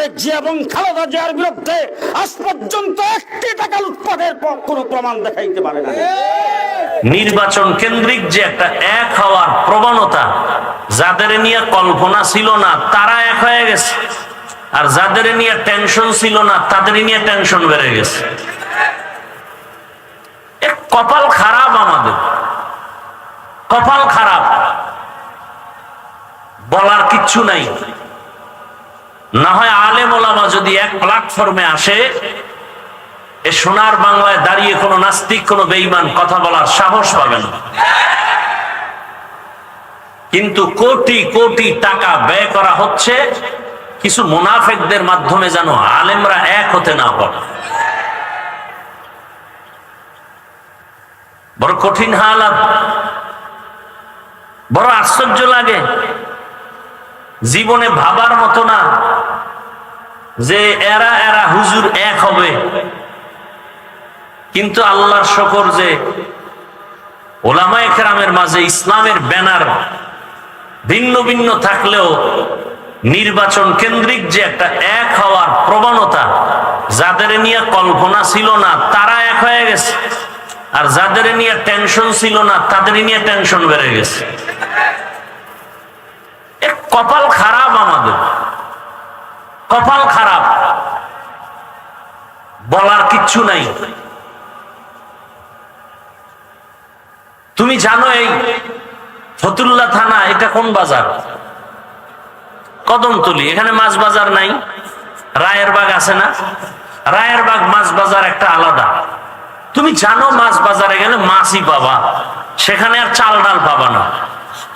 তারেক জিয়া এবং খালেদা জিয়ার বিরুদ্ধে আজ পর্যন্ত 1 টাকা লুটপাটের কোনো প্রমাণ দেখাইতে পারে না। নির্বাচন কেন্দ্রিক যে একটা এক হওয়ার প্রবণতা, যাদের নিয়ে কল্পনা ছিল না তারা এক হয়ে গেছে, আর যাদের নিয়ে টেনশন ছিল না তাদের নিয়ে টেনশন বেড়ে গেছে। কপাল খারাপ, আমাদের কপাল খারাপ, বলার কিচ্ছু নাই। না হয় আলেম ওলামা যদি এক প্ল্যাটফর্মে আসে, এ সোনার বাংলায় দাঁড়িয়ে কোনো নাস্তিক, কোনো বেঈমান কথা বলার সাহস পাবে না। কিন্তু কোটি কোটি টাকা ব্যয় করা হচ্ছে কিছু মুনাফিকদের মাধ্যমে, যেন আলেমরা এক হতে না পারে। বড় কঠিন হালাত, বড় আশ্চর্য লাগে। জীবনে ভাবার মতো না যে এরা এরা হুজুর এক হবে, কিন্তু আল্লাহর শুকর যে ওলামায়ে কেরামের মাঝে ইসলামের ব্যানার ভিন্ন ভিন্ন থাকলেও নির্বাচন কেন্দ্রিক যে একটা এক হওয়ার প্রবণতা, যাদের নিয়ে কল্পনা ছিল না তারা এক হয়ে গেছে, আর যাদের নিয়ে টেনশন ছিল না তাদের নিয়ে টেনশন বেড়ে গেছে। কপাল খারাপ, আমাদের কপাল খারাপ, বলার কিচ্ছু নাই। তুমি জানো এই ফতুল্লা থানা এটা কোন বাজার? কদমতলী। এখানে মাছ বাজার নাই, রায়েরবাগ আছে না? রায়েরবাগ মাছ বাজার একটা আলাদা। তুমি জানো মাছ বাজারে গেলে মাছই পাবা, সেখানে আর চাল ডাল পাবা না।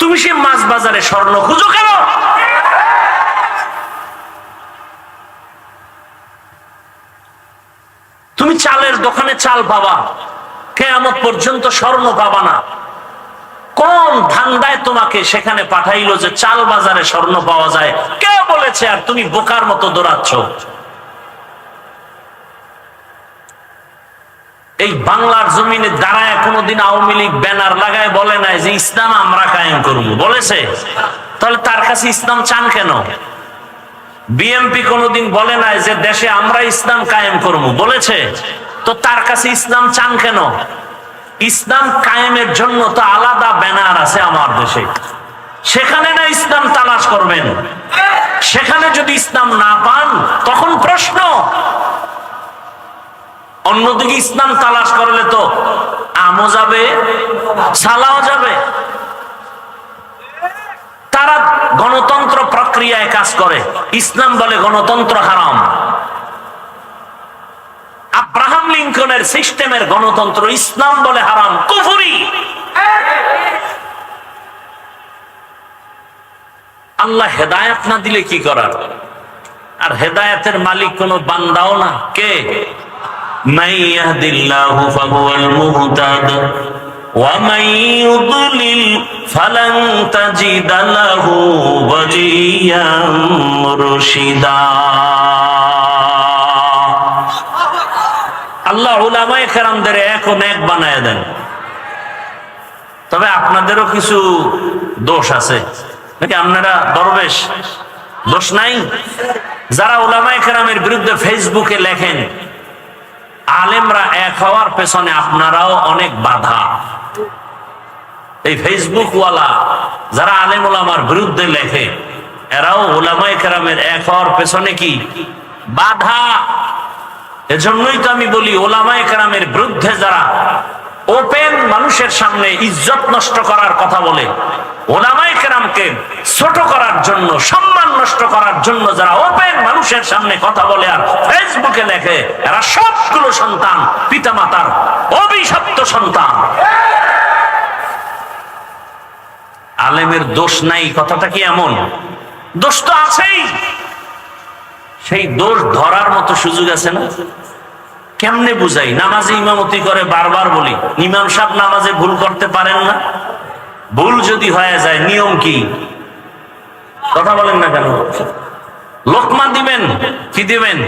তুমি সে মাছ বাজারে স্বর্ণ খুঁজো কেন? তুমি চালের দোকানে চাল পাবা, কিয়ামত পর্যন্ত স্বর্ণ পাবা না। কোন ধান্দায় তোমাকে সেখানে পাঠাইলো যে চাল বাজারে স্বর্ণ পাওয়া যায়? কে বলেছে? আর তুমি বোকার মতো দৌড়াচ্ছ। এই বাংলার জমিনে দাঁড়ায় কোনদিন আওয়ামী লীগ ব্যানার লাগায় বলে নাই যে ইসলাম আমরা কায়েম করব? বলেছে? তাহলে তার কাছে ইসলাম চান কেন? বিএনপি কোনদিন বলে নাই যে দেশে আমরা ইসলাম কায়েম করব? বলেছে? তো তার কাছে ইসলাম চান কেন? ইসলাম কায়েমের জন্য তো আলাদা ব্যানার আছে আমার দেশে, সেখানে না ইসলাম তালাশ করবেন। সেখানে যদি ইসলাম না পান তখন প্রশ্ন। অন্যদিকে ইসলাম তালাশ করলে তো আমও যাবে, সালাও যাবে। তারা গণতন্ত্র প্রক্রিয়ায় কাজ করে, ইসলাম বলে গণতন্ত্র হারাম। আব্রাহাম লিঙ্কনের সিস্টেমের গণতন্ত্র, ইসলাম বলে হারাম, কুফরি। আল্লাহ হেদায়েত না দিলে কি করার? আর হেদায়েতের মালিক কোন বান্দাও না। কে? মান ইয়াহদিল্লাহু ফাহুয়াল মুহতাদ ওয়া মান ইউদ্লিল ফালান তাজিদা লাহু ওয়ালিয়াম মুরশিদা। আল্লাহ উলামায়ে কেরামদের এখন এক বানায় দেন। তবে আপনাদেরও কিছু দোষ আছে নাকি? আপনারা দরবেশ, দোষ নাই? যারা উলামায়ে কেরামের বিরুদ্ধে ফেসবুকে লেখেন, আলেমরা এক হওয়ার পেছনে আপনারাও অনেক বাধা। এই ফেসবুক ওয়ালা যারা আলেম উলামার বিরুদ্ধে লেখে, এরাও উলামায়ে কেরামের এক হওয়ার পেছনে কি বাধা। এজন্যই তো আমি বলি, উলামায়ে কেরামের বিরুদ্ধে যারা ওপেন মানুষের সামনে ইজ্জত নষ্ট করার কথা বলে, উলামায়ে কেরামকে ছোট করার জন্য, সম্মান নষ্ট করার জন্য যারা ওপেন মানুষের সামনে কথা বলে আর ফেসবুকে লেখে, এরা সবগুলো সন্তান পিতামাতার অভিশপ্ত সন্তান। আলেমের দোষ নাই কথাটা কি এমন? দোষ তো আছেই। সেই দোষ ধরার মতো সুযোগ আছে না? কেমনে বুঝাই? নামাজে ইমামতি করে বারবার বলি, ইমাম সাহেব নামাজে ভুল করতে পারেন না? ভুল যদি হয়ে যায় নিয়ম কি? কথা বলেন না কেন? লোকমা দিবেন, কি দিবেন?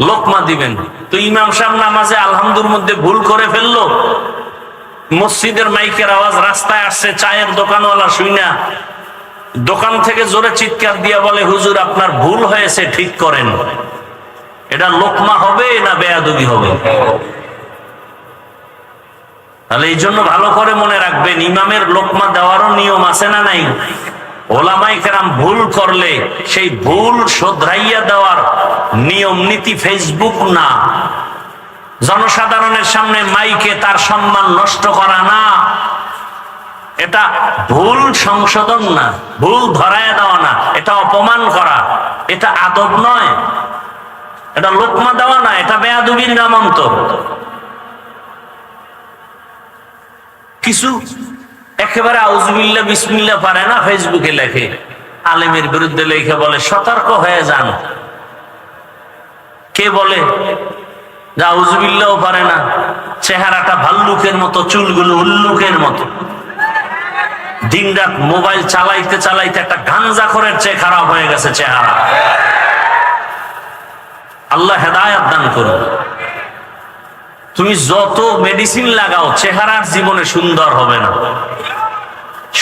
লোকমা দিবেন। তো ইমাম সাহেব নামাজে আলহামদুর মধ্যে ভুল করে ফেললো, মসজিদের মাইকের আওয়াজ রাস্তায় আসছে, চায়ের দোকানওয়ালা শুইনা দোকান থেকে জোরে চিৎকার দিয়া বলে, হুজুর আপনার ভুল হয়েছে, ঠিক করেন। এটা লোকমা হবে না বেয়াদবি হবে? তাহলে এই জন্য ভালো করে মনে রাখবেন, ইমামের লোকমা দেওয়ারও নিয়ম আছে না নাই? ওলামায়ে কেরাম ভুল করলে সেই ভুল শোধরাইয়া দেওয়ার নিয়ম নীতি ফেসবুক না, জনসাধারণের সামনে মাইকে তার সম্মান নষ্ট করা না, এটা ভুল সংশোধন না, ভুল ধরায় দেওয়া না, এটা অপমান করা, এটা আদব নয়, এটা লোকমা দেওয়া না, এটা বেয়াদবির নামান্তর। কিছু একেবারে আউযুবিল্লাহ বিসমিল্লাহ পারে না, ফেসবুকে লেখে, আলেমের বিরুদ্ধে লেখে বলে সতর্ক হয়ে যান। কে বলে যে আউযুবিল্লাহও পারে না? চেহারাটা ভাল্লুকের মতো, চুলগুলো উল্লুকের মতো, দিনরাত মোবাইল চালাইতে চালাইতে একটা গাঞ্জাখোরের চেয়ে খারাপ হয়ে গেছে চেহারা। আল্লাহ হেদায়েত দান করুন। তুমি যত মেডিসিন লাগাও চেহারার জীবনে সুন্দর হবে না।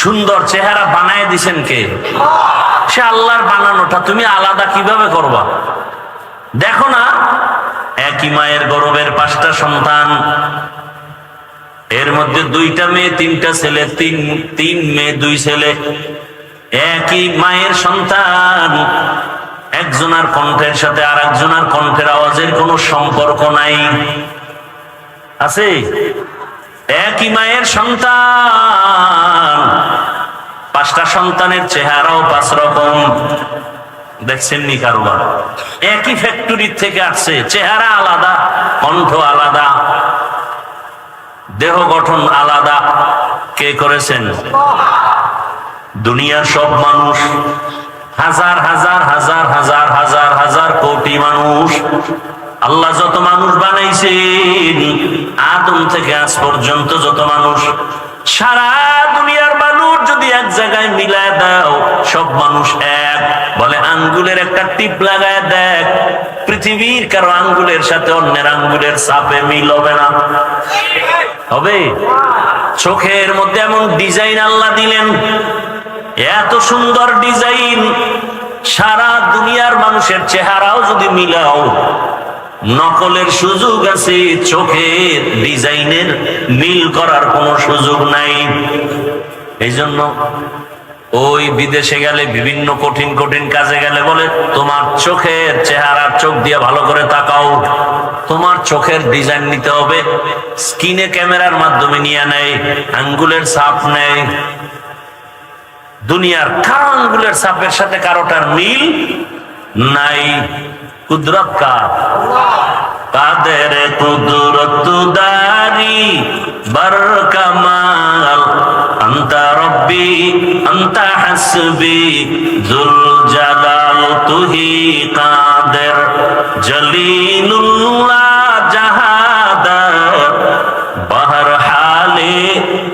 সুন্দর চেহারা বানায় দিছেন কে? সে আল্লাহর বানানোটা তুমি আলাদা কিভাবে করবা? দেখো না, একই মায়ের গর্ভের 5টা সন্তান, এর মধ্যে 2টা মেয়ে 3টা ছেলে, তিন মেয়ে 2 ছেলে, একই মায়ের সন্তান, একজনের কণ্ঠের সাথে আর একজনের কণ্ঠের আওয়াজের কোনো সম্পর্ক নাই, আছে? একই মায়ের সন্তান, 5টা সন্তানের চেহারাও 5 রকম। দেখছেন নি কারবার? একই ফ্যাক্টরি থেকে আসছে, চেহারা আলাদা, কণ্ঠ আলাদা, দেহ গঠন আলাদা। কে করেছেন? দুনিয়ার সব মানুষ, হাজার হাজার হাজার হাজার হাজার হাজার কোটি মানুষ, আল্লাহ যত মানুষ বানাইছেন, আদম থেকে আজ পর্যন্ত যত মানুষ, সারা দুনিয়ার মানুষ যদি এক জায়গায় মিলায় দাও, সব মানুষ এক। বলে আঙ্গুলের একটা টিপ লাগায় দেখ, পৃথিবীর কারো আঙ্গুলের সাথে অন্যের আঙ্গুলের ছাপে মিল হবে না। হবে? চোখের মধ্যে এমন ডিজাইন আল্লাহ দিলেন, এত সুন্দর ডিজাইন, সারা দুনিয়ার মানুষের চেহারাও যদি মিলাও, নকলের সুযোগ আছে, চোখের ডিজাইনের মিল করার কোনো সুযোগ নাই। এই জন্য ওই বিদেশে গেলে, বিভিন্ন কঠিন কঠিন কাজে গেলে বলে, তোমার চোখের চেহারা, চোখ দিয়ে ভালো করে তাকাও, তোমার চোখের ডিজাইন নিতে হবে। স্ক্রিনে ক্যামেরার মাধ্যমে নিয়ে নেয়, আঙ্গুলের ছাপ নেয়। দুনিয়ার কারো আঙ্গুলের ছাপের সাথে কারোটার মিল নাই। কুদরত কার? কাদের কুদরত দারি বার কামাল, আনতা রব্বি আনতা হাসবি যুল জালাল, তুহি কাদের জলিলুল্লাহ জাহাদার, বাহর হালে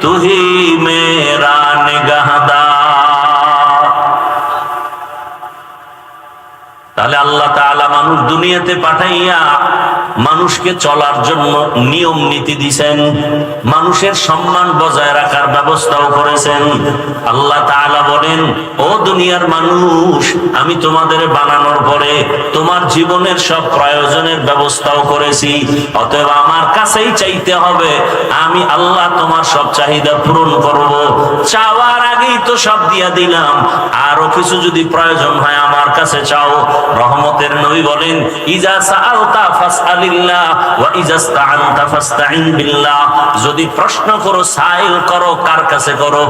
তুহি মেরা নিগাহদার। তাহলে আল্লাহ তাআলা মানুষ দুনিয়াতে পাঠাইয়া মানুষকে চলার জন্য নিয়ম নীতি দিয়েছেন, মানুষের সম্মান বজায় রাখার ব্যবস্থাও করেছেন। আল্লাহ তাআলা বলেন, ও দুনিয়ার মানুষ, আমি তোমাদের বানানোর পরে তোমার জীবনের সব প্রয়োজনের ব্যবস্থাও করেছি, অতএব আমার কাছেই চাইতে হবে, আমি আল্লাহ তোমার সব চাহিদা পূরণ করব। চাওয়ার আগেই তো সব দিয়া দিলাম, আরো কিছু যদি প্রয়োজন হয় আমার কাছে চাও। রহমতের নবী বলেন, ইজা সাআলতা ফাসআলিল্লাহ ওয়া ইজা ইসতাআনতা ফাসতাইন বিল্লাহ। যদি প্রশ্ন করো, সাইল করো, কার কাছে করো?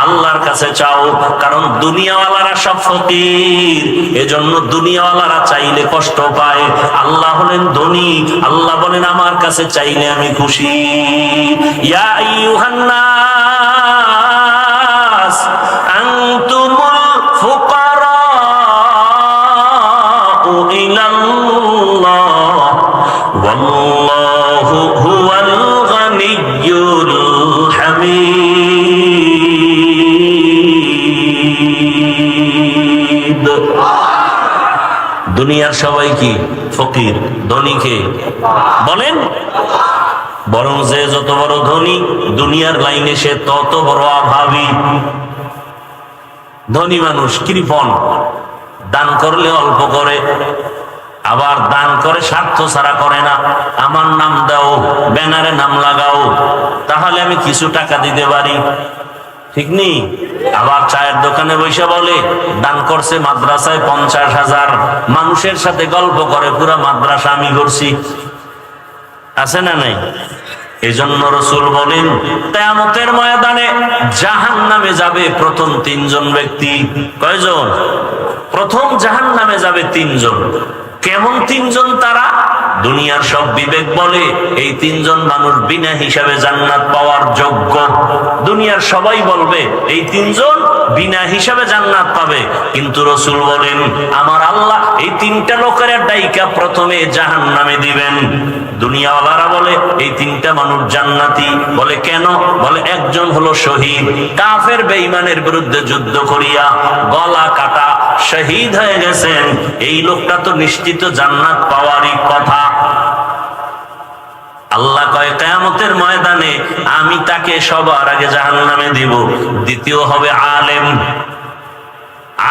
আল্লাহর কাছে চাও। কারণ দুনিয়াওয়ালারা সব ফকির, এজন্য দুনিয়াওয়ালারা চাইলে কষ্ট পায়। আল্লাহ হলেন ধনী, আল্লাহ বলেন আমার কাছে চাইলে আমি খুশি। ইয়া আইয়ুহান নাস আনতুমুল ফুকারা ইলাল্লাহ ওয়াল্লাহু হুয়াল গানিয়্যুল হামিদ। দুনিয়ার সবাই কি ফকির? ধনীকে বলেন? বরং যে যত বড় ধনী, দুনিয়ার লাইনে সে তত বড় অভাবী। ধনী মানুষ কৃপণ, দান করলে অল্প করে, আবার দান করে স্বার্থ ছাড়া করে না। আমার নাম দাও, ব্যানারে নাম লাগাও, তাহলে আমি কিছু টাকা দিতে পারি, ঠিক নেই? আবার চায়ের দোকানে বসে বলে দান করছে মাদ্রাসায় 50,000, মানুষের সাথে গল্প করে পুরা মাদ্রাসা আমি করছি। আছে না নাই? এই জন্য রাসূল বলেন কিয়ামতের ময়দানে জাহান্নামে যাবে প্রথম 3 জন ব্যক্তি। কয়জন? প্রথম জাহান্নামে যাবে 3 জন। কেমন 3 জন তারা? দুনিয়ার সব বিবেক বলে এই 3 জন মানুষ বিনা হিসাবে জান্নাত পাওয়ার যোগ্য। দুনিয়ার সবাই বলবে এই 3 জন বিনা হিসাবে জান্নাত পাবে, কিন্তু রাসূল বলেন আমার আল্লাহ এই 3টা লোকের ডাইকা প্রথমে জাহান্নামে দিবেন। দুনিয়াওয়ালারা বলে এই 3টা মানুষ জান্নাতি। বলে কেন? বলে একজন হলো শহীদ, কাফের বেঈমানের বিরুদ্ধে যুদ্ধ করিয়া গলা কাটা শহীদ হয়ে গেছেন, এই লোকটা তো নিশ্চিত জান্নাত পাওয়ারই কথা। আল্লাহ কয় কিয়ামতের ময়দানে আমি তাকে সবার আগে জাহান্নামে দিব। দ্বিতীয় হবে আলেম।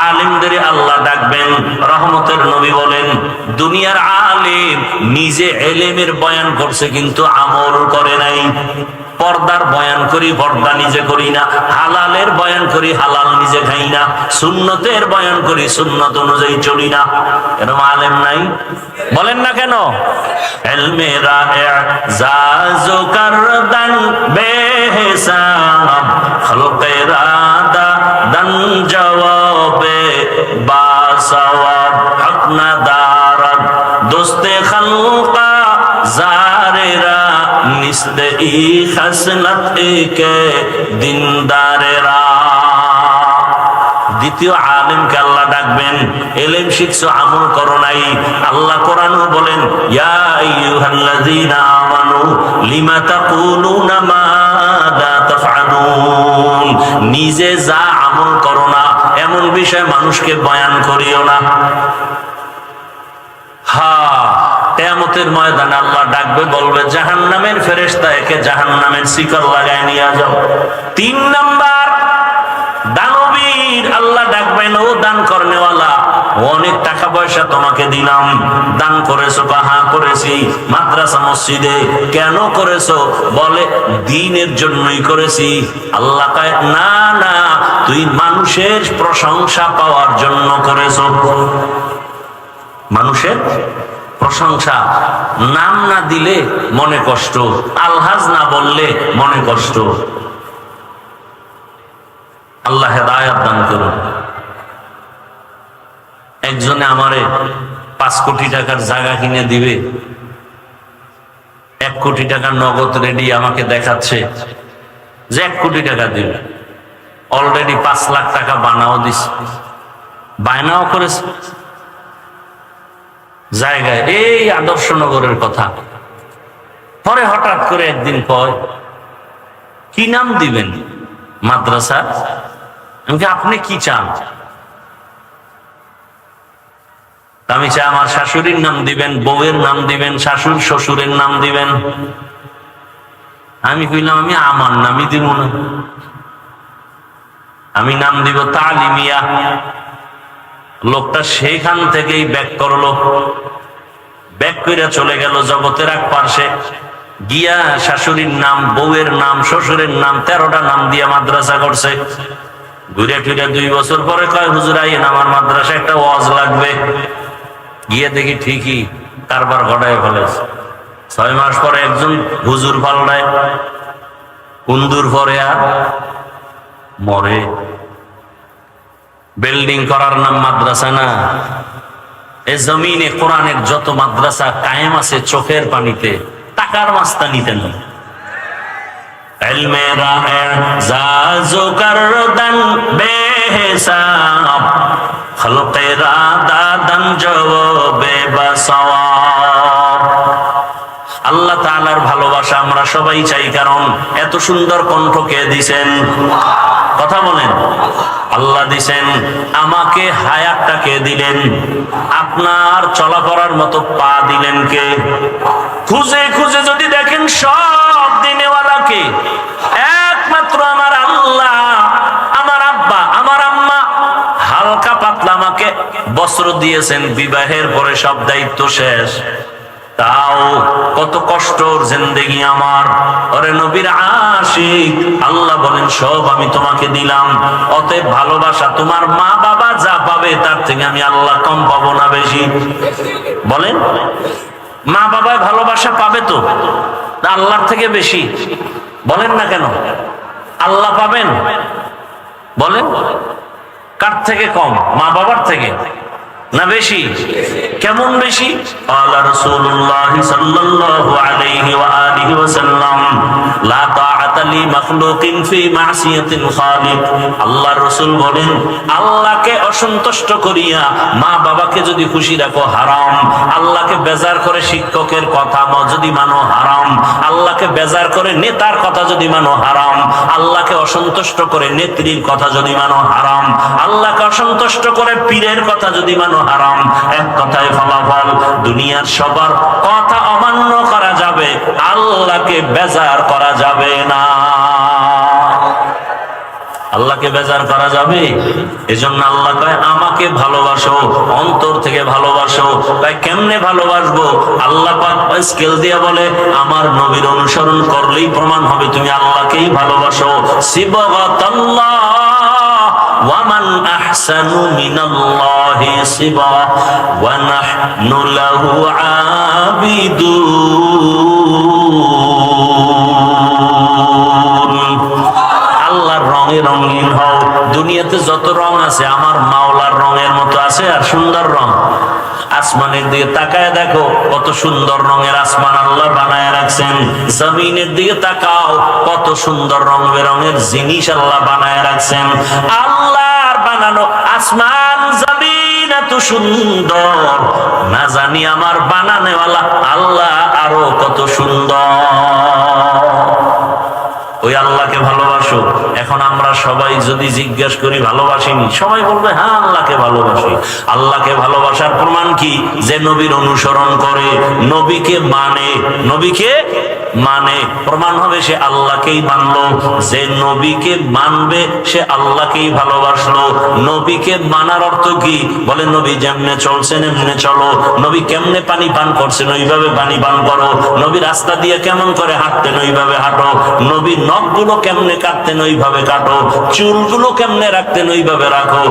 আলেমদের আল্লাহ ডাকবেন। রহমতের নবী বলেন দুনিয়ার আলেম নিজে এলেমের বয়ান করছে কিন্তু আমল করে নাই। পর্দার বয়ান করি, পর্দা নিজে করি না। হালালের বয়ান করি, হালাল নিজে খাই না। সুন্নতের বয়ান করি, সুন্নত অনুযায়ী চলি না। এরকম আলেম নাই? বলেন না কেন? এলমেরা এজাজু করদান বেহিসাব খলকেরা দান জওয়াবে বাসওয়াব হক না দারাত দোস্তে খলকা জারেরা নিস্তে ই খাসলত কে দিনদারেরা। দ্বিতীয় আলেমকে আল্লাহ ডাকবেন, এলেম শিখছো আমল করো নাই। আল্লাহ কোরআনে বলেন ইয়া আইয়ুহাল্লাযীনা আমানু লিমা তাকুলুনা মা লা তাফআলুন। নিজে যা আমল করো না এমন বিষয় মানুষকে বয়ান করিও না। কিয়ামতের ময়দানে আল্লাহ ডাকবে, বলবে জাহান্নামের ফেরেশতা একে জাহান্নামের শিকল লাগায় নিয়ে যাও। 3 নাম্বার দানবীর আল্লাহ ডাকবেন, ও দান করনেওয়ালা, অনেক টাকা পয়সা তোমাকে দিলাম, দান করেছো? হ্যাঁ করেছি। মাদ্রাসা মসজিদে কেন করেছো? বলে দ্বীনের জন্যই করেছি। আল্লাহ কয় না না, তুই মানুষের প্রশংসা পাওয়ার জন্য করেছো। মানুষের প্রশংসা, নাম না দিলে মনে কষ্ট, আলহাজ না বললে মনে কষ্ট। আল্লাহ হেদায়েত দান করুন। একজনে আমারে 5 কোটি টাকার জায়গা কিনে দিবে, 1 কোটি টাকা নগদ রেডি আমাকে দেখাচ্ছে যে 1 কোটি টাকা দিবে। অলরেডি 5 লাখ টাকা বানাও দিছে, বায়নাও করেছে জায়গায়, এই আদর্শনগরের কথা। পরে হঠাৎ করে একদিন কয় কি নাম দিবেন? মাদ্রাসা। আপনি কি চান? আমি চাই আমার শাশুড়ির নাম দিবেন, বউয়ের নাম দিবেন, শাশুড় শ্বশুরের নাম দিবেন। আমি কইলাম আমি আমার নামই দিব না, আমি নাম দিব তালিমিয়া। লোকটা সেইখান থেকেই ব্যাক করলো, ব্যাক করে চলে গেল জগতের এক পার্শ্বে গিয়া শাশুড়ির নাম, বউয়ের নাম, শ্বশুরের নাম 13টা নাম দিয়া মাদ্রাসা করছে। ঘুরে ফিরে 2 বছর পরে কয় হুজুর আইয়েন আমার মাদ্রাসা একটা ওয়াজ লাগবে। গিয়ে দেখি ঠিকই কারবার ঘটায় ফেলেছে। 6 মাস পরে একজন হুজুর পাল্টায়, কুন্দুর পরে আর মরে। বিল্ডিং করার নাম মাদ্রাসা না। এ জমিনে কোরআনের যত মাদ্রাসা কায়েম আছে চোখের পানিতে, টাকার মাস্তানিতে নয়। ইলমেরা ইজাজু করদান বেহিসাব খলকেরা দাদান জওয়াবে বাসওয়াব। আল্লাহ তাআলার ভালোবাসা আমরা সবাই চাই, কারণ এত সুন্দর কণ্ঠ কে দিছেন? কথা বলেন। আল্লাহ দিছেন। আমাকে হায়াতটা কে দিলেন? আপনার চলাফেরার মতো পা দিলেন কে? খুঁজে খুঁজে যদি দেখেন সব দিনেওয়ালাকে, একমাত্র আমার আল্লাহ, আমার আব্বা, আমার আম্মা হালকা পাতলা আমাকে বস্ত্র দিয়েছেন, বিবাহের পরে সব দায়িত্ব শেষ, তাও কত কষ্টর জিন্দেগি আমার। ওরে নবীর আশিক, আল্লাহ বলেন সব আমি তোমাকে দিলাম, অতএব ভালোবাসা তোমার মা বাবা যা পাবে তার থেকে আমি আল্লাহ কম পাবো না বেশি? বলেন, মা বাবায় ভালোবাসা পাবে তো, আল্লাহর থেকে বেশি? বলেন না কেন? আল্লাহ পাবেন? বলেন, কার থেকে কম? মা বাবার থেকে না বেশি? কেমন বেশি? আল্লাহ রাসূলুল্লাহ সাল্লাল্লাহু আলাইহি ওয়া আলিহি ওয়াসাল্লাম, লা তাআতা লি মাখলুকিন ফি মাসিয়াতিল খালিক। আল্লাহর রাসূল বলেন, আল্লাহকে অসন্তুষ্ট করিয়া মা বাবাকে যদি খুশি রাখো হারাম, আল্লাহকে বেজার করে শিক্ষকের কথা যদি মানো হারাম, আল্লাহকে বেজার করে নেতার কথা যদি মানো হারাম, আল্লাহকে অসন্তুষ্ট করে নেত্রীর কথা যদি মানো হারাম, আল্লাহকে অসন্তুষ্ট করে পীরের কথা যদি মানো হারাম। এক কথায় ফলাফল, দুনিয়ার সবার কথা অমান্য করা যাবে, আল্লাহকে বেজার করা যাবে না। আল্লাহকে বেজার করা যাবে? এজন্য আল্লাহ কয় আমাকে ভালোবাসো, অন্তর থেকে ভালোবাসো। তাই কেমনে ভালোবাসবো? আল্লাহ পাক স্কেল দিয়ে বলে, আমার নবীর অনুসরণ করলেই প্রমাণ হবে তুমি আল্লাহকেই ভালোবাসো। সিবগাতাল্লাহ ওয়া মান আহসানু মিনাল্লাহি সিবা ওয়া নাহনু লাহু আবিদুন। আল্লাহর রঙে রঙিন হও। দুনিয়াতে যত রং আছে আমার মাওলার রঙের মতো আছে আর সুন্দর রং। আসমানের দিকে তাকায় দেখো কত সুন্দর রঙের আসমান আল্লাহ বানায় রাখছেন। জমিনের দিকে তাকাও কত সুন্দর রং বেরঙের জিনিস আল্লাহ বানায় রাখছেন। আল্লাহর বানানো আসমান জমিন এত সুন্দর, না জানি আমার বানানেওয়ালা আল্লাহ আরো কত সুন্দর। ওই আল্লাহকে ভালোবাসো। এখন আমরা সবাই যদি জিজ্ঞেস করি ভালোবাসিনি, সবাই বলবে হ্যাঁ আল্লাহকে ভালোবাসি। আল্লাহকে ভালোবাসার প্রমাণ কি? যে নবীর অনুসরণ করে, নবীকে মানে, নবীকে মানে, প্রমাণ হবে সে আল্লাহকেই মানলো। যে নবীকে মানবে সে আল্লাহকেই ভালোবাসলো। নবীকে মানার অর্থ কি? বলে নবী যেমনে চলছেন এমনে চলো, নবী কেমনে পানি পান করছেন ওইভাবে পানি পান করো, নবী রাস্তা দিয়ে কেমন করে হাঁটতেন ওইভাবে হাঁটো, নবী নখগুলো কেমনে কাটতেন ওইভাবে কাটো, চুলগুলো কেমনে রাখতেন ওইভাবে রাখো।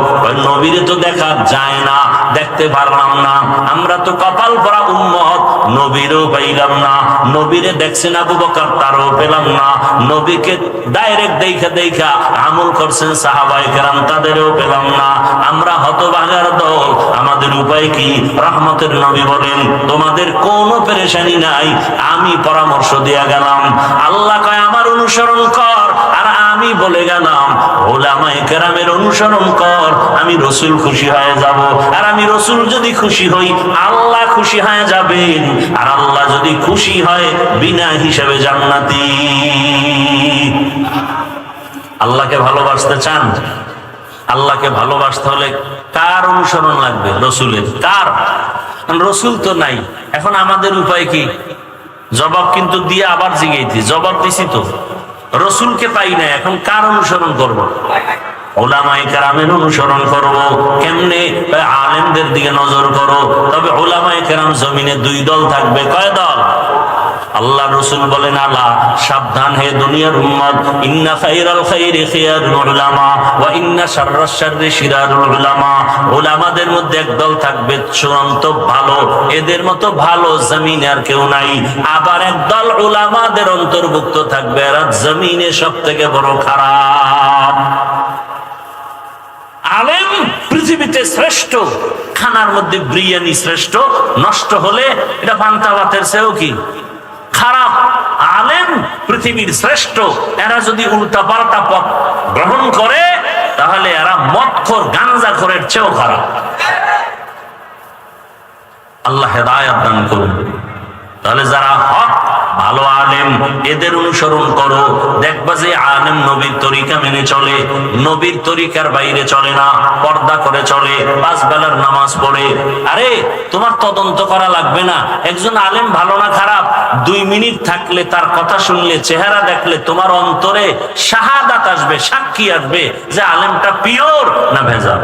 নবীরে তো দেখা যায় না, দেখতে পারলাম না, আমরা তো কপাল পরা উম্মত, নবীরও পাইলাম না। নবীরে দেখছেন আবু বকর, তারও পেলাম না। নবীকে ডাইরেক্ট দেখা দেখা আমল করছেন সাহাবায়ে কেরাম, তাদেরও পেলাম না। আমরা হতভাগার দল, আমাদের উপায় কি? রহমতের নবী বলেন তোমাদের কোনো পেরেশানি নাই, আমি পরামর্শ দিয়া গেলাম। আল্লাহ কয় আমার অনুসরণ কর, আর আমি বলে গেলাম উলামায়ে কেরামের অনুসরণ কর, আমি রাসূল খুশি হয়ে যাব। আর আমি রাসূল যদি খুশি হই আল্লাহ খুশি হয়ে যাবেন, আর আল্লাহ যদি খুশি হয় বিনা হিসাবে জান্নাতি। আল্লাহকে ভালোবাসতে চান? আল্লাহকে ভালোবাসতে হলে কার অনুসরণ লাগবে? রাসূলের। কার? রাসূল তো নাই। এখন আমাদের উপায় কি? জবাব কিন্তু দিয়ে আবার জিগাইছি, জবাব দিছি তো, রাসূলকে পাই না, এখন কার অনুসরণ করব? উলামায়ে কেরামের অনুসরণ করব। কেমনে? আলেমদের দিকে নজর করো। তবে উলামায়ে কেরাম জমিনে দুই দল থাকবে। কয় দল? আল্লাহ রাসূল বলেন আলা সাবধান হে দুনিয়ার উম্মত, ইন্না খায়রাল খায়রি খিয়ারুল উলামা ওয়া ইন্না শাররাশ শাররি শিরারুল উলামা। উলামাদের মধ্যে একদল থাকবে চূড়ান্ত ভালো, এদের মতো ভালো জমিনে আর কেউ নাই। আবার একদল উলামাদের অন্তর্ভুক্ত থাকবে এরা জমিনে সবথেকে বড় খারাপ। আলেম পৃথিবীতে শ্রেষ্ঠ, খানার মধ্যে বিরিয়ানি শ্রেষ্ঠ, নষ্ট হলে এটা পান্তা ভাতের চেয়েও কি খারাপ। আলেম পৃথিবীর শ্রেষ্ঠ, এরা যদি উল্টা পাল্টা পথ গ্রহণ করে তাহলে এরা মদখোর গাঞ্জাখোরের চেয়েও খারাপ। আল্লাহ হেদায়েত দান করুন। তাহলে যারা হক ভালো আলেম এদের অনুসরণ করো, দেখবা যে আলেম নবীর তরিকা মেনে চলে, নবীর তরিকার বাইরে চলে না, পর্দা করে চলে, 5 বেলার নামাজ পড়ে। আরে তোমার তদন্ত করা লাগবে না একজন আলেম ভালো না খারাপ। 2 মিনিট থাকলে, তার কথা শুনলে, চেহারা দেখলে তোমার অন্তরে শাহাদাত আসবে, সাক্ষী আসবে যে আলেমটা পিওর না ভেজাল।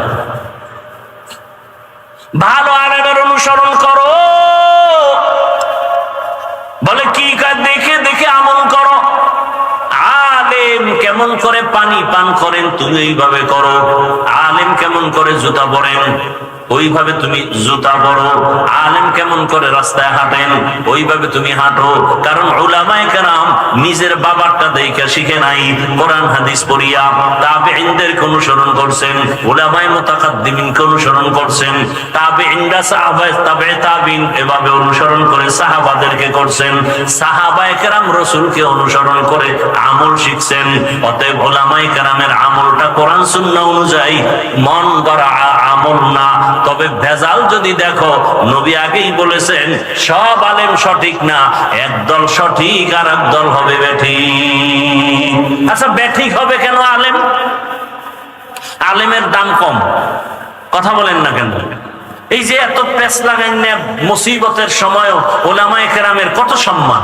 ভালো আলেমের অনুসরণ করো। বলে কি কাজ? দেখে দেখে আমল করো। আলেম কেমন করে পানি পান করেন তুমি এইভাবে করো। আলেম কেমন করে জুতা পরেন ওইভাবে তুমি জুতা পরো। আলেম কেমন করে রাস্তায় হাঁটেন ওইভাবে তুমি হাঁটো। কারণ উলামায়ে কেরাম নিজের বাবারটা দেখে শিখে নাই, কোরআন হাদিস পড়িয়া তাবেঈনদেরকে অনুসরণ করছেন, উলামায়ে মুতাকাদ্দিমিনকে অনুসরণ করছেন, তাবেঈনরা সাহাবায়ে তাবেঈ তাবিন এভাবে অনুসরণ করে সাহাবাদেরকে করছেন, সাহাবায়ে কেরাম রাসূলকে অনুসরণ করে আমল শিখছেন। অতএব উলামায়ে কেরামের আমলটা কোরআন সুন্নাহ অনুযায়ী মন গড়া আমল না। তবে ভেজাল যদি দেখো, নবী আগেই বলেছেন সব আলেম সঠিক না, একদল সঠিক আর একদল হবে বেঠিক। আচ্ছা বেঠিক হবে কেন আলেম? আলেমের দাম কম, কথা বলেন না কেন? এই যে এত প্রেস লাগাইন না, মুসিবতের সময়ও উলামায়ে কেরামের কত সম্মান,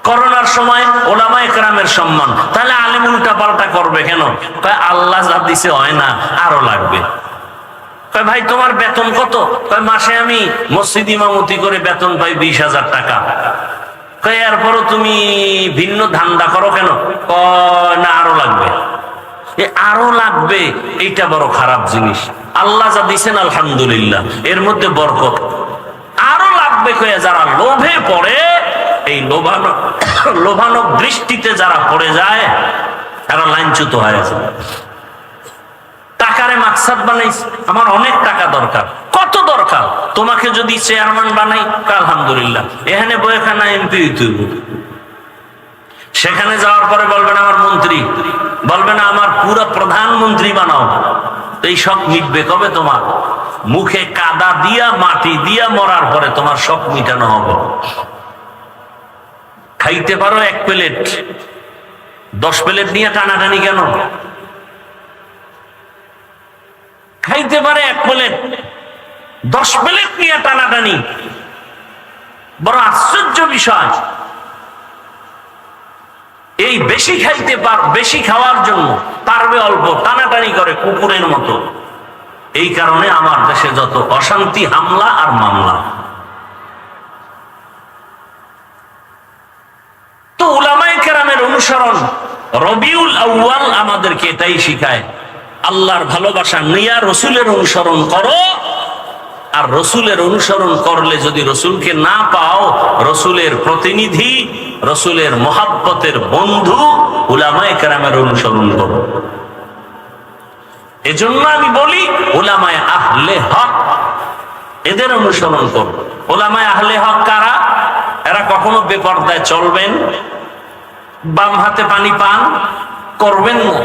করোনার সময় উলামায়ে কেরামের সম্মান, তাহলে আলেম উল্টা পাল্টা করবে কেন? আল্লাহ যা দিছে হয় না, আরো লাগবে। ভাই তোমার বেতন কত? মাসে আমি মসজিদ ইমামতি করে বেতন পাই 20,000 টাকা। এরপরও তুমি ভিন্ন ধান্দা করো কেন? না আরো লাগবে। আরো লাগবে এইটা বড় খারাপ জিনিস। আল্লাহ যা দিছেন আলহামদুলিল্লাহ, এর মধ্যে বরকত। আরো লাগবে কয়ে যারা লোভে পড়ে, এই লোভানো দৃষ্টিতে যারা পড়ে যায় তারা লাইনচ্যুত হয়ে যায়। টাকারে মাকসাদ বানাইছে, আমার অনেক টাকা দরকার। কত দরকার? তোমাকে যদি চেয়ারম্যান বানাই, আলহামদুলিল্লাহ, এখানে বইখানা এমপি হইতে, সেখানে যাওয়ার পরে বলবে না আমার মন্ত্রী, বলবে না আমার পুরো প্রধানমন্ত্রী বানাও। এই সব মিটবে কবে? তোমার মুখে কাদা দিয়া মাটি দিয়া মরার পরে তোমার সব মিটানো হবে। খাইতে পারো 1 প্লেট, 10 প্লেট নিয়ে টানাটানি কেন? খাইতে পারে 1 প্লেট, 10 প্লেট নিয়ে টানাটানি, বড় আশ্চর্য বিষয়। এই বেশি খাইতে বেশি খাওয়ার জন্য পারবে অল্প, টানাটানি করে কুকুরের মতো। এই কারণে আমার দেশে যত অশান্তি, হামলা আর মামলা। তো উলামায়ে কেরামের অনুসরণ, রবিউল আউয়াল আমাদেরকে এটাই শিখায়। আল্লাহর ভালোবাসা নিয়া রসুলের অনুসরণ করো। আর রসুলের অনুসরণ করলে যদি রসুলকে না পাও, রসুলের প্রতিনিধি, রসুলের মহাব্বতের বন্ধু উলামায়ে কেরামের অনুসরণ করো। এজন্য আমি বলি উলামায়ে আহলে হক, এদের অনুসরণ করো। উলামায়ে আহলে হক কারা? এরা কখনো বেপরদায় চলবেন, বাম হাতে পানি পান করবেন না,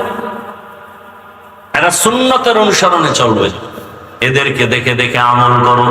এরা সুন্নতের অনুসরণে চলবে। এদেরকে দেখে দেখে আমল করো।